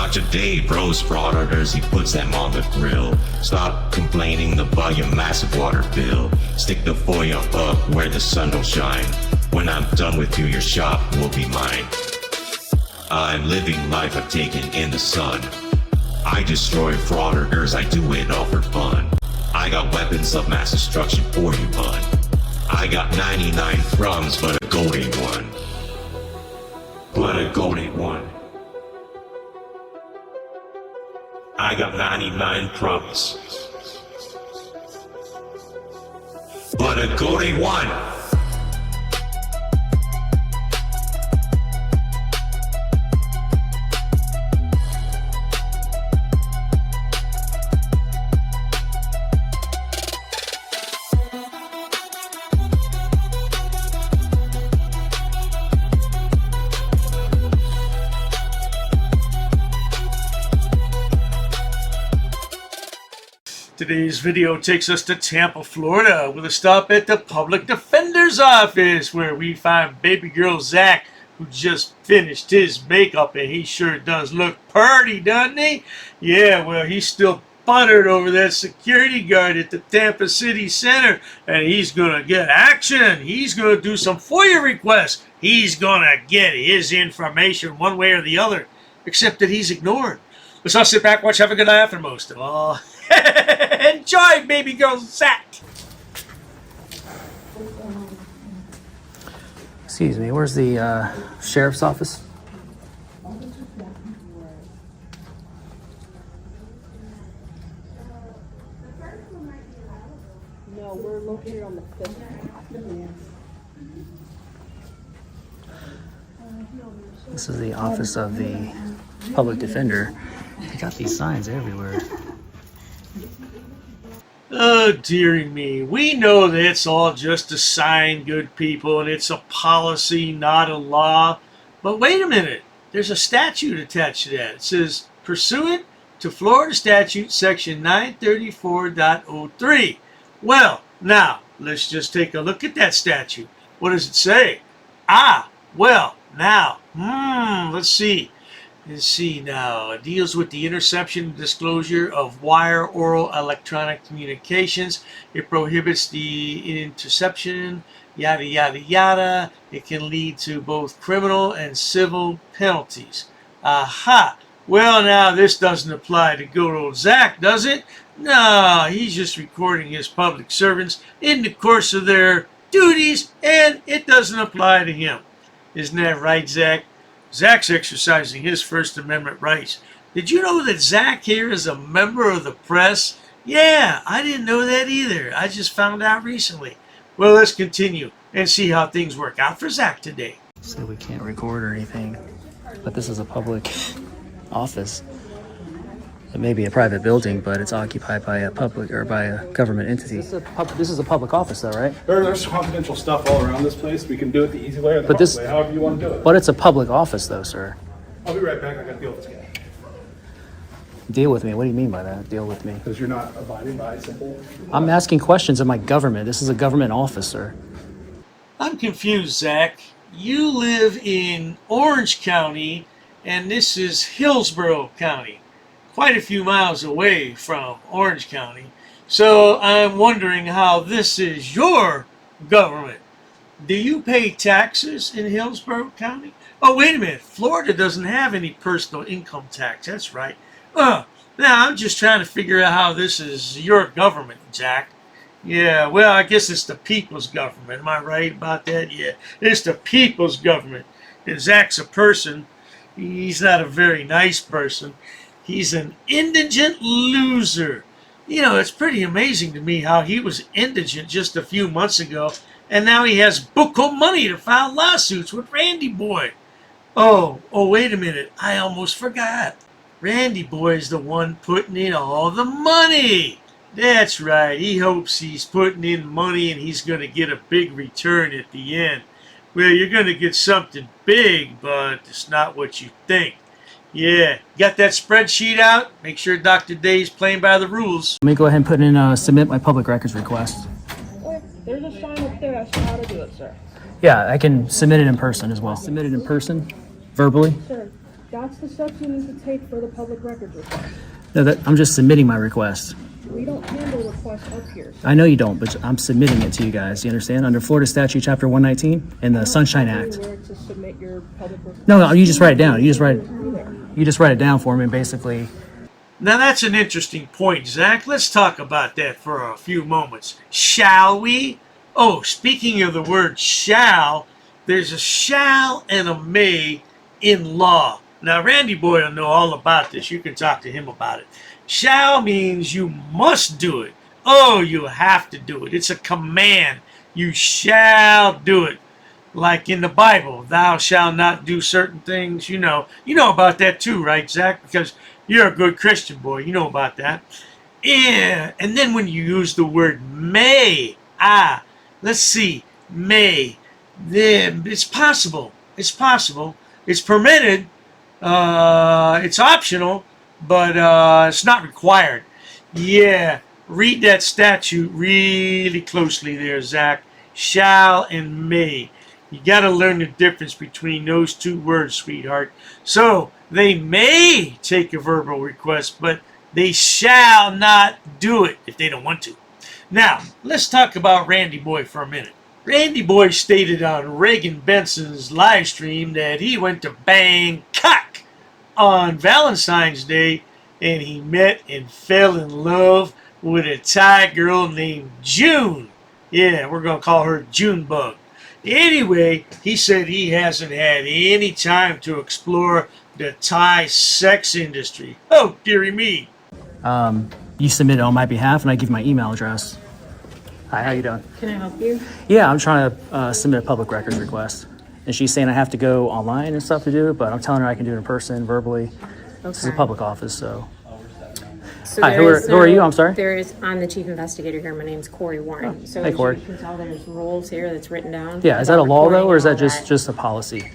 Not today, bros, frauditors, he puts them on the grill. Stop complaining about your massive water bill. Stick the foil up where the sun don't shine. When I'm done with you, your shop will be mine. I'm living life I've taken in the sun. I destroy frauditors, I do it all for fun. I got weapons of mass destruction for you, bud. I got 99 crumbs, but a gold ain't one. But a gold ain't one. I got 99 crumbs, but a gold ain't one. Today's video takes us to Tampa, Florida, with a stop at the public defender's office, where we find baby girl Zach, who just finished his makeup, and he sure does look pretty, doesn't he? Yeah, well, he's still buttered over that security guard at the Tampa City Center, and he's gonna get action. He's gonna do some FOIA requests. He's gonna get his information one way or the other, except that he's ignored. Let's all sit back, watch, have a good laugh, and most of all, enjoy baby girl Zach. Excuse me, where's the sheriff's office? No, we're located on the 5th. This is the office of the public defender. They got these signs everywhere. Oh, dearie me. We know that it's all just a sign, good people, and it's a policy, not a law. But wait a minute. There's a statute attached to that. It says, pursuant to Florida Statute Section 934.03. Well, now, let's just take a look at that statute. What does it say? Well, now, let's see. Let's see now. It deals with the interception and disclosure of wire oral electronic communications. It prohibits the interception, yada, yada, yada. It can lead to both criminal and civil penalties. Aha. Well, now, this doesn't apply to good old Zach, does it? No, he's just recording his public servants in the course of their duties, and it doesn't apply to him. Isn't that right, Zach? Zach's exercising his First Amendment rights. Did you know that Zach here is a member of the press? Yeah, I didn't know that either. I just found out recently. Well, let's continue and see how things work out for Zach today. So we can't record or anything, but this is a public office. It may be a private building, but it's occupied by a public or by a government entity. This is a public office, though, right? There's confidential stuff all around this place. We can do it the easy way or the hard way, however you want to do it. But it's a public office, though, sir. I'll be right back. I got to deal with this guy. Deal with me? What do you mean by that? Deal with me? Because you're not abiding by simple. I'm asking questions of my government. This is a government office, sir. I'm confused, Zach. You live in Orange County, and this is Hillsborough County, quite a few miles away from Orange County. So I'm wondering how this is your government. Do you pay taxes in Hillsborough County? Oh, wait a minute. Florida doesn't have any personal income tax. That's right. Now, I'm just trying to figure out how this is your government, Jack. Yeah, well, I guess it's the people's government. Am I right about that? Yeah, it's the people's government. And Zach's a person. He's not a very nice person. He's an indigent loser. You know, it's pretty amazing to me how he was indigent just a few months ago, and now he has buku money to file lawsuits with Randy Boy. Oh, wait a minute. I almost forgot. Randy Boy is the one putting in all the money. That's right. He hopes he's putting in money and he's going to get a big return at the end. Well, you're going to get something big, but it's not what you think. Yeah, got that spreadsheet out? Make sure Dr. Day's playing by the rules. Let me go ahead and put in submit my public records request. There's a sign up there as to how to do it, sir. Yeah, I can submit it in person as well. Submit it in person, verbally. Sir. That's the steps you need to take for the public records request. No, I'm just submitting my request. We don't handle requests up here. I know you don't, but I'm submitting it to you guys. You understand? Under Florida Statute Chapter 119 and the Sunshine Act. Where to submit your public records. No, you just write it down. You just write it down for me, basically. Now that's an interesting point, Zach. Let's talk about that for a few moments. Shall we? Oh, speaking of the word shall, there's a shall and a may in law. Now, Randy Boy will know all about this. You can talk to him about it. Shall means you must do it. Oh, you have to do it. It's a command. You shall do it. Like in the Bible, thou shalt not do certain things. You know about that too, right, Zach? Because you're a good Christian boy. You know about that. Yeah. And then when you use the word may, let's see, may, then it's possible. It's possible. It's permitted. It's optional, but it's not required. Yeah, read that statute really closely there, Zach. Shall and may. You got to learn the difference between those two words, sweetheart. So, they may take a verbal request, but they shall not do it if they don't want to. Now, let's talk about Randy Boy for a minute. Randy Boy stated on Reagan Benson's live stream that he went to Bangkok on Valentine's Day and he met and fell in love with a Thai girl named June. Yeah, we're going to call her Junebug. Anyway, he said he hasn't had any time to explore the Thai sex industry. Oh, dearie me. You submit it on my behalf, and I give my email address. Hi, how you doing? Can I help you? Yeah, I'm trying to submit a public records request. And she's saying I have to go online and stuff to do it, but I'm telling her I can do it in person, verbally. This is a Okay. public office, so. So Hi, there who is are you? I'm sorry? I'm the chief investigator here. My name's Corey Warren. So hey, as Corey. you can tell, there's rules here that's written down. Yeah, is that a about law, though, recording or is and that all just a policy?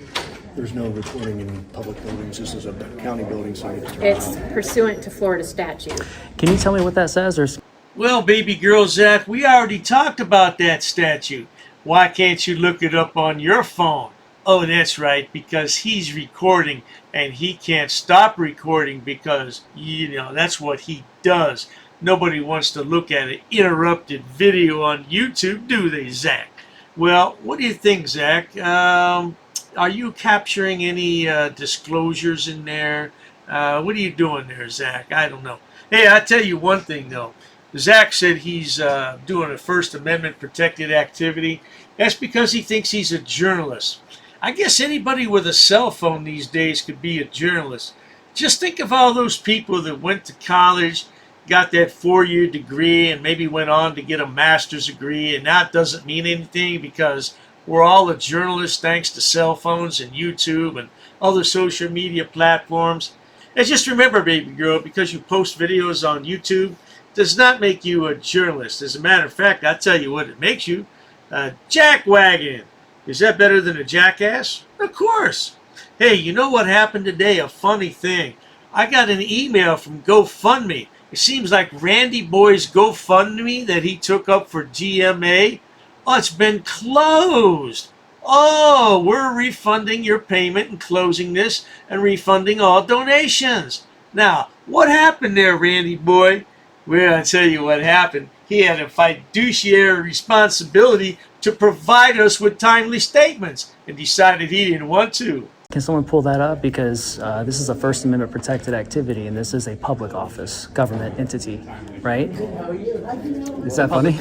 There's no recording in public buildings. This is a county building, so you have to turn It's pursuant to Florida statute. Can you tell me what that says? Or Well, baby girl Zach, we already talked about that statute. Why can't you look it up on your phone? Oh, that's right, because he's recording and he can't stop recording because, that's what he does. Nobody wants to look at an interrupted video on YouTube, do they, Zach? Well, what do you think, Zach? Are you capturing any disclosures in there? What are you doing there, Zach? I don't know. Hey, I'll tell you one thing, though. Zach said he's doing a First Amendment protected activity. That's because he thinks he's a journalist. I guess anybody with a cell phone these days could be a journalist. Just think of all those people that went to college, got that 4-year degree, and maybe went on to get a master's degree, and that doesn't mean anything because we're all a journalist thanks to cell phones and YouTube and other social media platforms. And just remember, baby girl, because you post videos on YouTube does not make you a journalist. As a matter of fact, I'll tell you what it makes you. A jackwagon. Is that better than a jackass? Of course. Hey, you know what happened today? A funny thing. I got an email from GoFundMe. It seems like Randy Boy's GoFundMe that he took up for GMA, it's been closed. Oh, we're refunding your payment and closing this and refunding all donations. Now, what happened there, Randy Boy? Well, I'll tell you what happened. He had a fiduciary responsibility to provide us with timely statements and decided he didn't want to. can someone pull that up? Because this is a First Amendment protected activity, and this is a public office, government entity, right? Is that funny?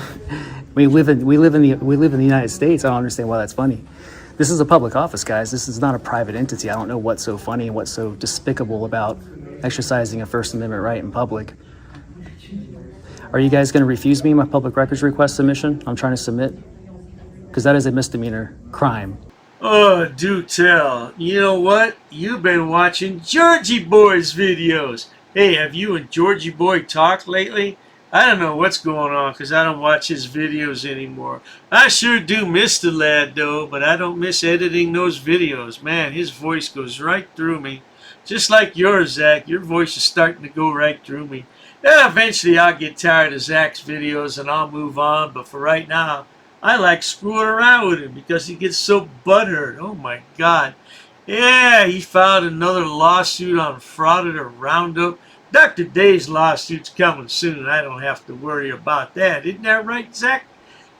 we live in the United States. I don't understand why that's funny. This is a public office, guys. This is not a private entity. I don't know what's so funny and what's so despicable about exercising a First Amendment right in public. Are you guys going to refuse me my public records request submission I'm trying to submit? Because that is a misdemeanor crime. Oh, do tell. You know what? You've been watching Georgie Boy's videos. Hey, have you and Georgie Boy talked lately? I don't know what's going on because I don't watch his videos anymore. I sure do miss the lad, though, but I don't miss editing those videos. Man, his voice goes right through me. Just like yours, Zach. Your voice is starting to go right through me. Eventually, I'll get tired of Zach's videos and I'll move on, but for right now, I like screwing around with him because he gets so butthurt. Oh, my God. Yeah, he filed another lawsuit on Frauditor Roundup. Dr. Day's lawsuit's coming soon. I don't have to worry about that. Isn't that right, Zach?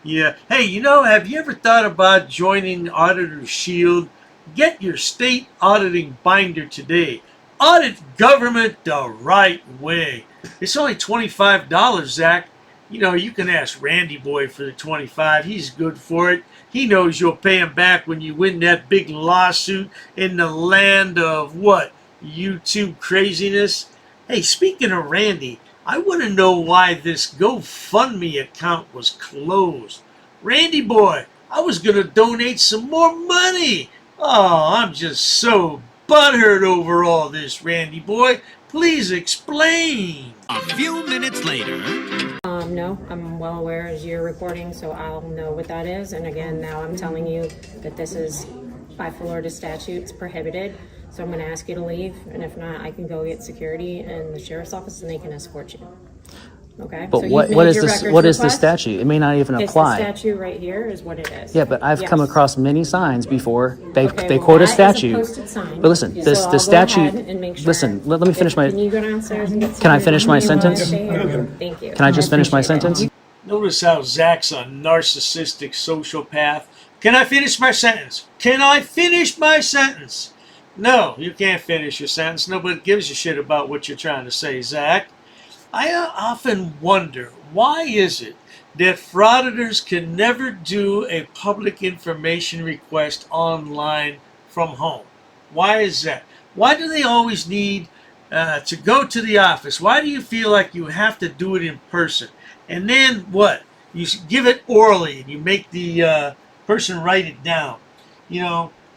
Yeah. Hey, have you ever thought about joining Auditor's Shield? Get your state auditing binder today. Audit government the right way. It's only $25, Zach. You can ask Randy Boy for the 25. He's good for it. He knows you'll pay him back when you win that big lawsuit in the land of what? YouTube craziness? Hey, speaking of Randy, I want to know why this GoFundMe account was closed. Randy Boy, I was going to donate some more money. Oh, I'm just so butthurt over all this, Randy Boy. Please explain. A few minutes later. No, I'm well aware as you're reporting, so I'll know what that is. And again, now I'm telling you that this is by Florida statutes prohibited. So I'm going to ask you to leave, and if not, I can go get security in the sheriff's office, and they can escort you. Okay. But so what is this? What is the statute? It may not even apply. The statute right here is what it is. Yeah, but I've come Yes. across many signs before. They Okay, quote a that is statute. posted sign. But listen, So the I'll go statute. ahead and make sure- Listen, let me finish my. Can you go downstairs and get Can I security? finish my You wanna sentence? stay here? Thank you. Can I just finish my appreciate it. sentence? Notice how Zach's a narcissistic sociopath. Can I finish my sentence? Can I finish my sentence? No, you can't finish your sentence. Nobody gives a shit about what you're trying to say, Zach. I often wonder, why is it that frauditors can never do a public information request online from home? Why is that? Why do they always need to go to the office? Why do you feel like you have to do it in person? And then what? You give it orally and you make the person write it down.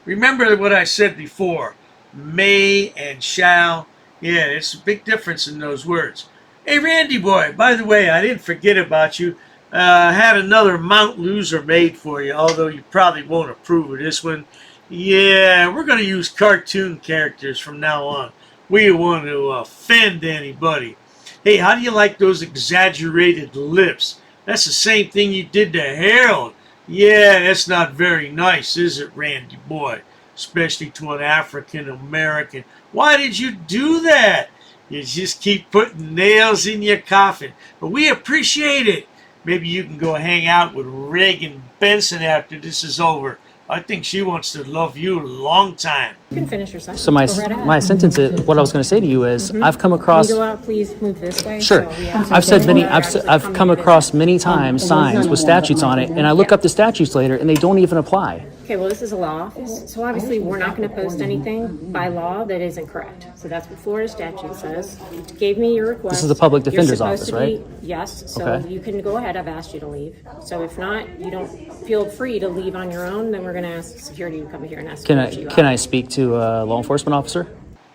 Remember what I said before. May and shall. Yeah, it's a big difference in those words. Hey, Randy Boy, by the way, I didn't forget about you. I had another Mount Loser made for you, although you probably won't approve of this one. Yeah, we're going to use cartoon characters from now on. We don't want to offend anybody. Hey, how do you like those exaggerated lips? That's the same thing you did to Harold. Yeah, that's not very nice, is it, Randy Boy? Especially to an African American. Why did you do that? You just keep putting nails in your coffin. But we appreciate it. Maybe you can go hang out with Reagan Benson after this is over. I think she wants to love you a long time. You can finish your sentence. So my Go right ahead. my sentence is what I was going to say to you is I've come across. Can you go out, please move this way? Sure. So we have I've said many. access I've from come the across many times signs with statutes on it, and I look up the statutes later, and they don't even apply. Okay, well, this is a law office, so obviously we're not going to post anything by law that isn't correct. So that's what Florida statute says. You gave me your request. This is the public You're defender's supposed office, to right? Yes, so Okay. you can go ahead. I've asked you to leave. So if not, you don't feel free to leave on your own, then we're going to ask security to come here and ask Can you I out. speak to a law enforcement officer?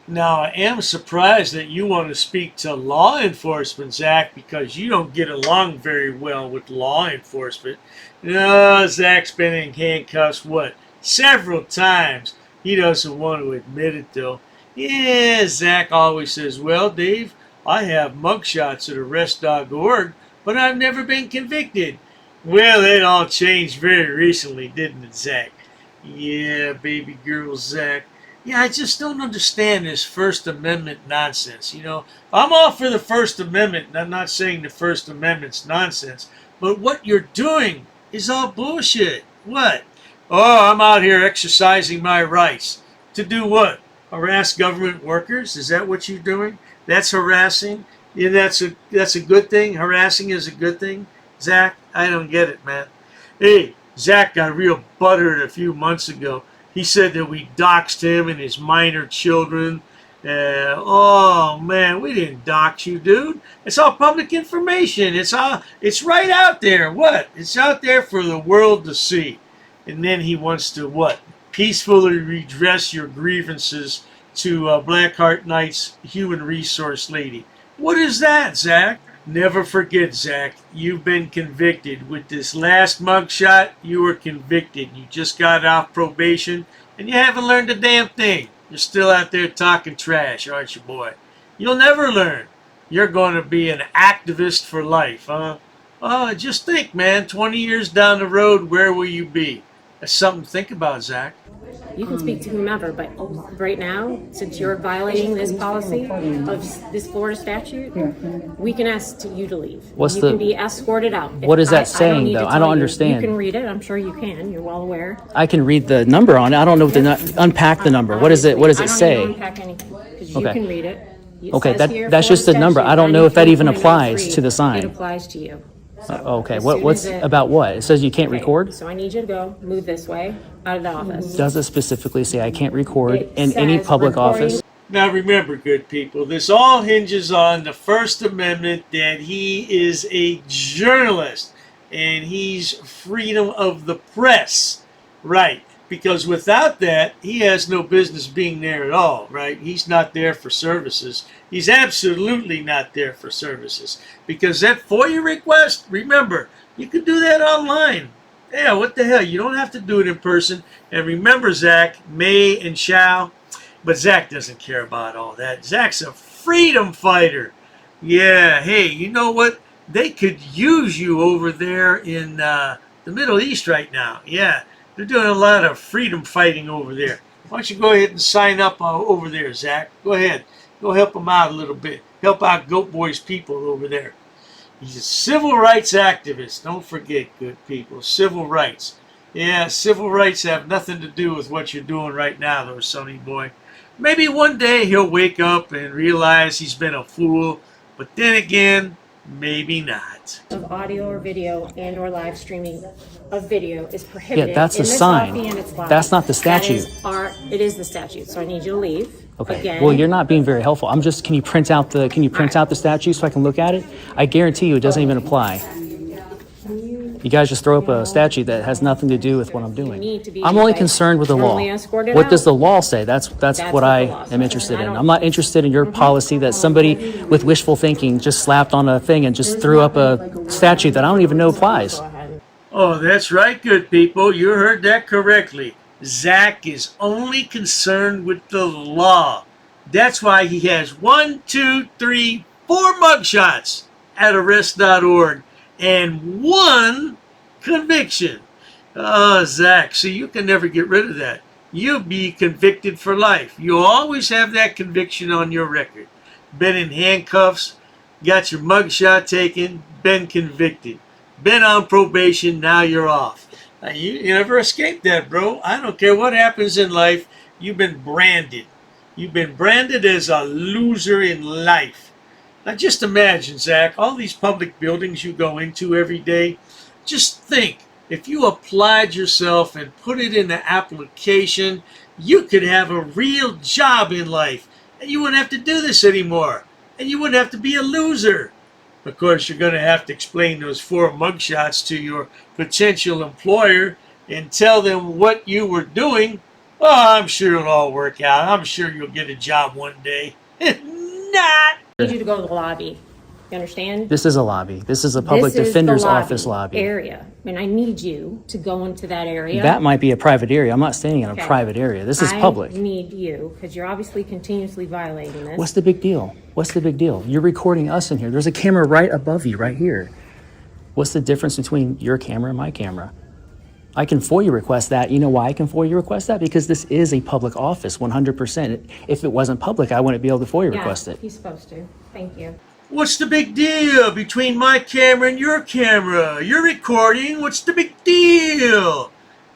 Now, I am surprised that you want to speak to law enforcement, Zach, because you don't get along very well with law enforcement. No, Zach's been in handcuffs, several times. He doesn't want to admit it, though. Yeah, Zach always says, well, Dave, I have mugshots at arrest.org, but I've never been convicted. Well, it all changed very recently, didn't it, Zach? Yeah, baby girl, Zach. Yeah, I just don't understand this First Amendment nonsense. I'm all for the First Amendment, and I'm not saying the First Amendment's nonsense, but what you're doing is all bullshit. What? Oh, I'm out here exercising my rights. To do what? Harass government workers? Is that what you're doing? That's harassing? Yeah, that's a good thing? Harassing is a good thing? Zach, I don't get it, man. Hey, Zach got real butthurt a few months ago. He said that we doxed him and his minor children. Oh man, we didn't dox you, dude. It's all public information. It's right out there. What? It's out there for the world to see. And then he wants to what? Peacefully redress your grievances to Blackheart Knight's human resource lady. What is that, Zach? Never forget, Zach, you've been convicted. With this last mugshot, you were convicted. You just got off probation, and you haven't learned a damn thing. You're still out there talking trash, aren't you, boy? You'll never learn. You're going to be an activist for life, huh? Oh, just think, man, 20 years down the road, where will you be? That's something to think about, Zach. You can speak to whomever, but right now, since you're violating this policy of this Florida statute, we can ask you to leave. What's you the- can be escorted out. What is that I don't saying, need to though? I tell don't you. understand. You can read it. I'm sure you can. You're well aware. I can read the number on it. I don't know what unpack the number. What is it? What does it I don't say? need to unpack anything because you Okay. can read it. It Okay, says here, that's just the Florida number. I statute don't know if that even applies 93.03. to the sign. It applies to you. Okay, As what, soon what's as it- about what? It says you can't Okay, record? So I need you to go, move this way, out of the office. Does it specifically say I can't record It in any says public recording- office? Now remember, good people, this all hinges on the First Amendment, that he is a journalist and he's freedom of the press. Right. Because without that, he has no business being there at all, right? He's not there for services. He's absolutely not there for services. Because that FOIA request, remember, you can do that online. Yeah, what the hell? You don't have to do it in person. And remember, Zach, may and shall. But Zach doesn't care about all that. Zach's a freedom fighter. Yeah, hey, you know what? They could use you over there in the Middle East right now. Yeah, they're doing a lot of freedom fighting over there. Why don't you go ahead and sign up over there, Zach? Go ahead. Go help them out a little bit. Help out Goat Boy's people over there. He's a civil rights activist. Don't forget, good people. Civil rights. Yeah, civil rights have nothing to do with what you're doing right now, though, Sonny boy. Maybe one day he'll wake up and realize he's been a fool. But then again, maybe not. Of audio or video and or live streaming of video is prohibited. Yeah, that's a in this sign. lobby and it's loud. That's not the statute. It is the statute. So I need you to leave. Okay. Again. Well, you're not being very helpful. Can you print out the statute so I can look at it? I guarantee you it doesn't even apply. You guys just throw up a statute that has nothing to do with what I'm doing. need to be, I'm only like, concerned with the law. formally escorted What out. does the law say? That's what what I the law am says. interested I in. don't- I'm not interested in your policy that somebody with wishful thinking just slapped on a thing and just threw up a statute that I don't even know applies. Go ahead. Oh, that's right, good people. You heard that correctly. Zach is only concerned with the law. That's why he has 4 mugshots at arrest.org and 1 conviction. Oh, Zach, see, you can never get rid of that. You'll be convicted for life. You'll always have that conviction on your record. Been in handcuffs, got your mugshot taken, been convicted. Been on probation, now you're off. Now, you never escape that, bro. I don't care what happens in life. You've been branded. You've been branded as a loser in life. Now just imagine, Zach, all these public buildings you go into every day. Just think, if you applied yourself and put it in the application, you could have a real job in life. And you wouldn't have to do this anymore. And you wouldn't have to be a loser. Of course, you're going to have to explain those 4 mugshots to your potential employer and tell them what you were doing. Oh, I'm sure it'll all work out. I'm sure you'll get a job one day. Not. I need you to go to the lobby. You understand? This is a lobby. This is a public This is defender's the office lobby. area. And I need you to go into that area. That might be a private area. I'm not staying in a Okay. private area. This is public. I need you, because you're obviously continuously violating this. What's the big deal? What's the big deal? You're recording us in here. There's a camera right above you, right here. What's the difference between your camera and my camera? I can FOIA request that. You know why I can FOIA request that? Because this is a public office, 100%. If it wasn't public, I wouldn't be able to FOIA request it. He's supposed to. Thank you. What's the big deal between my camera and your camera? You're recording. What's the big deal?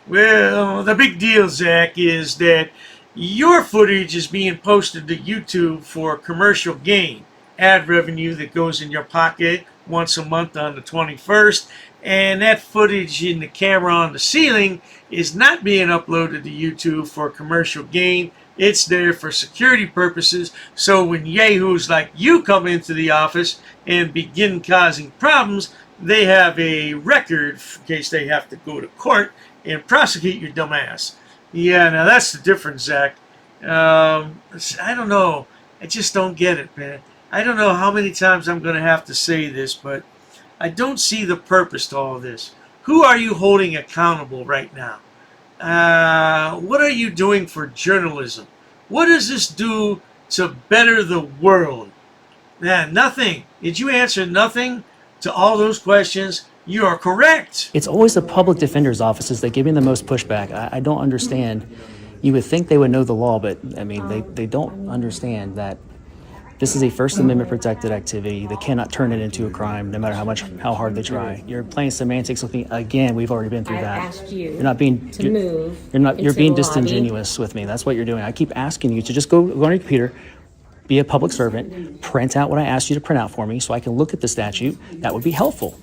Well, the big deal, Zach, is that your footage is being posted to YouTube for commercial gain. Ad revenue that goes in your pocket once a month on the 21st. And that footage in the camera on the ceiling is not being uploaded to YouTube for commercial gain. It's there for security purposes. So when yahoos like you come into the office and begin causing problems, they have a record in case they have to go to court and prosecute your dumb ass. Yeah, now that's the difference, Zach. I don't know. I just don't get it, man. I don't know how many times I'm going to have to say this, but I don't see the purpose to all this. Who are you holding accountable right now? What are you doing for journalism? What does this do to better the world? Man, nothing. Did you answer nothing to all those questions? You are correct. It's always the public defender's offices that give me the most pushback. I don't understand. You would think they would know the law, but I mean, they don't understand that this is a First Amendment protected activity. They cannot turn it into a crime, no matter how hard they try. You're playing semantics with me again. We've already been through I that. asked you You're not being to move. You're being into the lobby. disingenuous with me. That's what you're doing. I keep asking you to just go on your computer, be a public servant, print out what I asked you to print out for me, so I can look at the statute. That would be helpful.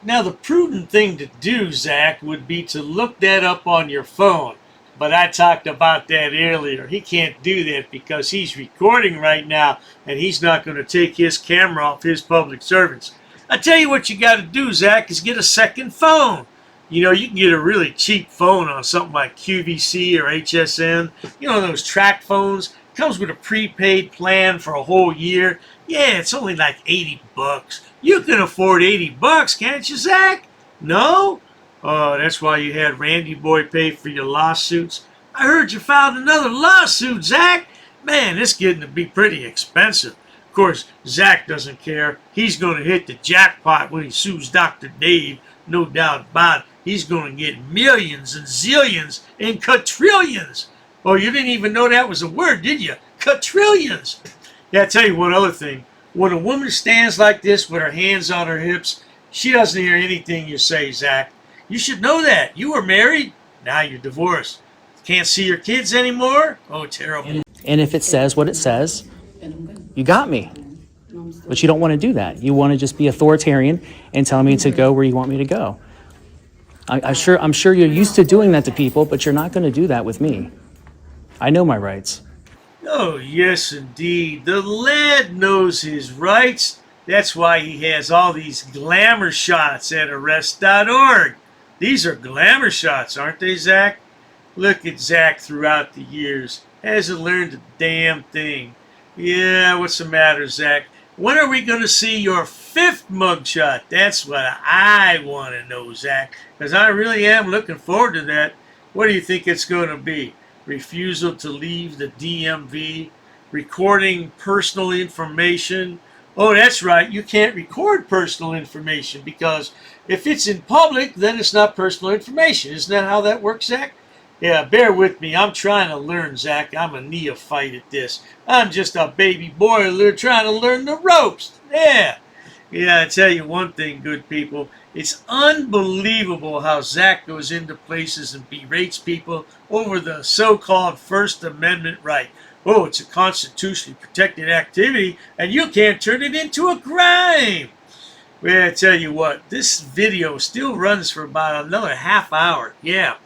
Now, the prudent thing to do, Zach, would be to look that up on your phone. But I talked about that earlier. He can't do that because he's recording right now, and he's not going to take his camera off his public servants. I tell you what you got to do, Zach, is get a second phone. You know, you can get a really cheap phone on something like QVC or HSN. You know, those track phones. Comes with a prepaid plan for a whole year. Yeah, it's only like 80 bucks. You can afford 80 bucks, can't you, Zach? No? Oh, that's why you had Randy Boy pay for your lawsuits. I heard you filed another lawsuit, Zach. Man, it's getting to be pretty expensive. Of course, Zach doesn't care. He's going to hit the jackpot when he sues Dr. Dave. No doubt about it. He's going to get millions and zillions and quadrillions. Oh, you didn't even know that was a word, did you? Quadrillions. Yeah, I'll tell you one other thing. When a woman stands like this with her hands on her hips, she doesn't hear anything you say, Zach. You should know that. You were married, now you're divorced. Can't see your kids anymore? Oh, terrible. And if it says what it says, you got me. But you don't want to do that. You want to just be authoritarian and tell me to go where you want me to go. I'm sure you're used to doing that to people, but you're not going to do that with me. I know my rights. Oh, yes, indeed. The lad knows his rights. That's why he has all these glamour shots at arrest.org. These are glamour shots, aren't they, Zach? Look at Zach throughout the years. Hasn't learned a damn thing. Yeah, what's the matter, Zach? When are we going to see your 5th mugshot? That's what I want to know, Zach, because I really am looking forward to that. What do you think it's going to be? Refusal to leave the DMV? Recording personal information? Oh, that's right. You can't record personal information because if it's in public, then it's not personal information. Isn't that how that works, Zach? Yeah, bear with me. I'm trying to learn, Zach. I'm a neophyte at this. I'm just a baby boiler trying to learn the ropes. Yeah. Yeah, I tell you one thing, good people. It's unbelievable how Zach goes into places and berates people over the so-called First Amendment right. Oh, it's a constitutionally protected activity, and you can't turn it into a crime. Well, I tell you what, this video still runs for about another half hour. Yeah.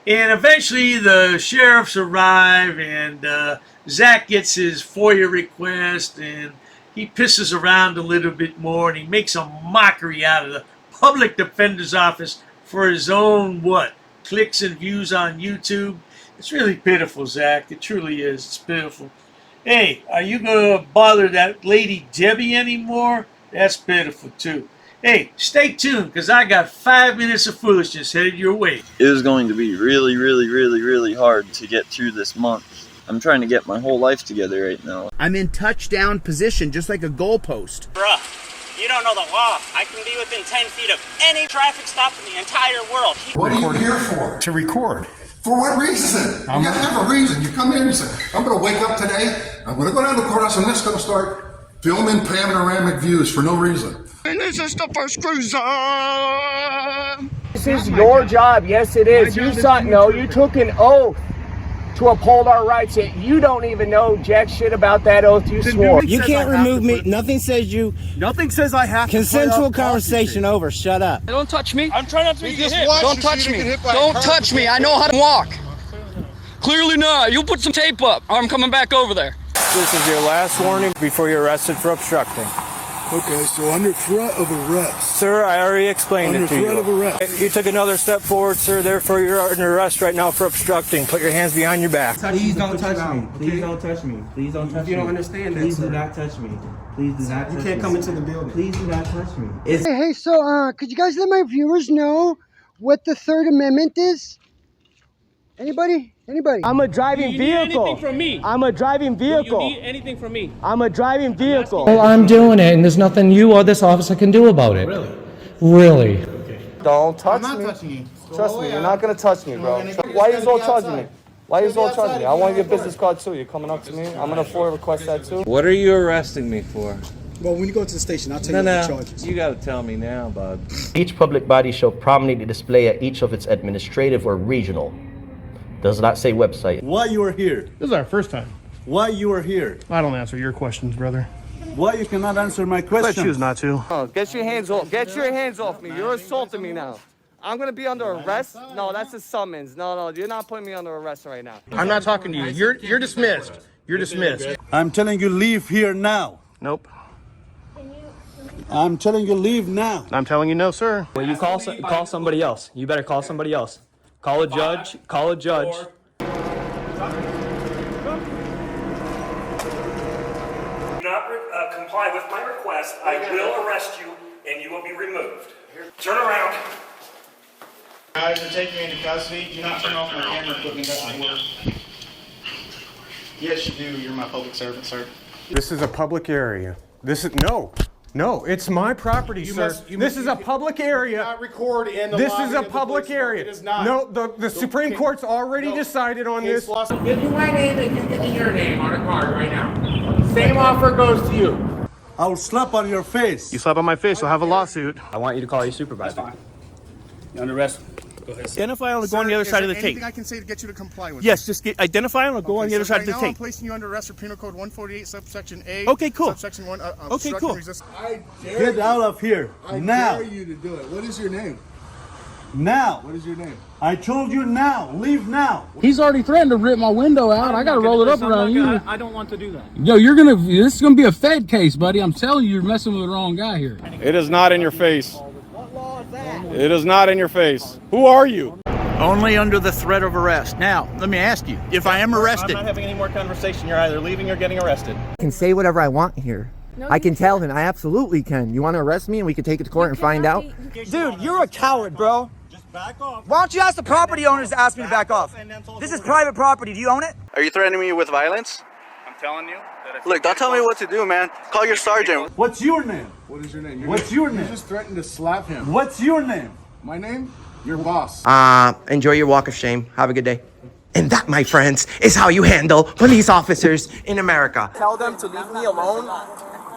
And eventually the sheriffs arrive, and Zach gets his FOIA request, and he pisses around a little bit more, and he makes a mockery out of the public defender's office for his own, clicks and views on YouTube. It's really pitiful, Zach. It truly is. It's pitiful. Hey, are you going to bother that lady Debbie anymore? That's pitiful, too. Hey, stay tuned, because I got 5 minutes of foolishness headed your way. It was going to be really, really, really, really hard to get through this month. I'm trying to get my whole life together right now. I'm in touchdown position, just like a goalpost. Bruh, you don't know the law. I can be within 10 feet of any traffic stop in the entire world. What are you here for? To record. For what reason? You gotta have a reason. You come in and say, I'm gonna wake up today, I'm gonna go down to the courthouse, and I'm just gonna start filming panoramic views for no reason. And this is the first cruiser. This is your job. Yes, it is. You took an oath to uphold our rights. Yet you don't even know jack shit about that oath you swore. You can't remove me. Nothing says you. Nothing says I have to. Consensual conversation over. Shut up. Don't touch me. I'm trying not to get hit. Don't touch me. Don't touch me. I know how to walk. Clearly not. You put some tape up. I'm coming back over there. This is your last warning before you're arrested for obstructing. Okay, so under threat of arrest. Sir, I already explained Under it to you. threat of arrest. You took another step forward, sir. Therefore, you're under arrest right now for obstructing. Put your hands behind your back. Please don't touch me. Please don't touch me. Please don't touch me. You don't understand that. Please do not touch me. Please do not touch me. You can't come into the building. Please do not touch me. Hey, so could you guys let my viewers know what the Third Amendment is? Anybody? I'm a driving vehicle. Do you need anything from me? I'm a driving vehicle. Do you need anything from me? I'm a driving vehicle. Well, I'm doing it, and there's nothing you or this officer can do about it. Really? Really. Okay. Don't touch I'm me. not touching you. Trust me, you're not gonna touch me, bro. Why are you all charging me? Why are you all charging me? I want your business card too. You're coming up to me. I'm gonna FOIA request that too. What are you arresting me for? Well, when you go to the station, I'll tell you what the charges. You gotta tell me now, bud. Each public body shall prominently display at each of its administrative or regional. Does not say website. Why you are here? This is our first time. Why you are here? I don't answer your questions, brother. Why you cannot answer my question? I choose not to. Oh, get your hands off. Get your hands off me. You're assaulting me now. I'm gonna be under arrest? No, that's a summons. No, you're not putting me under arrest right now. I'm not talking to you. You're dismissed. You're dismissed. I'm telling you leave here now. Nope. I'm telling you leave now. I'm telling you no, sir. Well, you call somebody else. You better call somebody else. Call a judge. Call a judge. Do not comply with my request, I will arrest you and you will be removed. Turn around. Guys are taking me into custody. Do not turn off my camera equipment. Doesn't work. Yes, you do. You're my public servant, sir. This is a public area. No, it's my property, sir. This is a public area. Not record in the This lobby is a of the public police area. department. It is not. No, the Supreme Court's already decided on this. Give me my name and you give me your name on a card right now. Same offer goes to you. I will slap on your face. You slap on my face, I'll have a lawsuit. I want you to call your supervisor. You're under arrest. Go ahead. Identify and go on the other side of the tape. Anything I can say to get you to comply with? Yes, just identify and go on the other side of the Right now, I'm tape. placing you under arrest for Penal Code 148, subsection A. Okay, cool. Subsection 1. Okay, cool. I Get out of here now. dare you to do it. What is your name? Now. What is your name? I told you now. Leave now. He's already threatened to rip my window out. I gotta roll it up around you. I don't want to do that. Yo, this is gonna be a Fed case, buddy. I'm telling you, you're messing with the wrong guy here. It is not in your face. It is not in your face. Who are you? Only under the threat of arrest. Now, let me ask you, if I am arrested. I'm not having any more conversation. You're either leaving or getting arrested. I can say whatever I want here. I can tell him. I absolutely can. You want to arrest me and we can take it to court and find out? Dude, you're a coward, bro. Just back off. Why don't you ask the property owners to ask me to back off? This is private property. Do you own it? Are you threatening me with violence? I'm telling you. Look, don't tell me what to do, man. Call your sergeant. What's your name? What is your name? What's your name? You just threatened to slap him. What's your name? My name? Your boss. Enjoy your walk of shame. Have a good day. And that, my friends, is how you handle police officers in America. Tell them to leave me alone.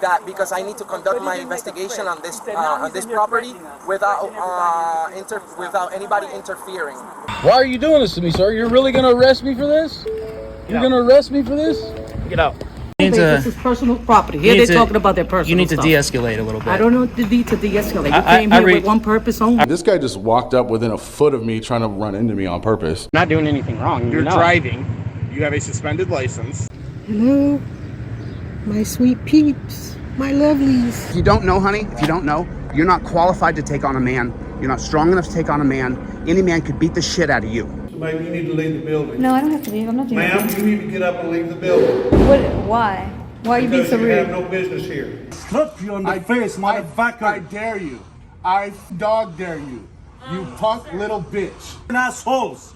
That because I need to conduct my investigation on this property without anybody interfering. Why are you doing this to me, sir? You're really gonna arrest me for this? You're gonna arrest me for this? Get out. This is personal property. Here they're talking about their personal You need to stuff. de-escalate a little bit. I don't know the need to de-escalate. You came here with one purpose only. This guy just walked up within a foot of me trying to run into me on purpose. Not doing anything wrong. You're driving. You have a suspended license. Hello, my sweet peeps, my lovelies. If you don't know, honey, if you don't know, you're not qualified to take on a man. You're not strong enough to take on a man. Any man could beat the shit out of you. Ma'am, you need to leave the building. No, I don't have to leave. I'm not doing Ma'am, you need to get up and leave the building. Why? Why are you being so You have rude? no business here. Slap you on the face, motherfucker. I dare you. I dog dare you. You punk little bitch. Assholes.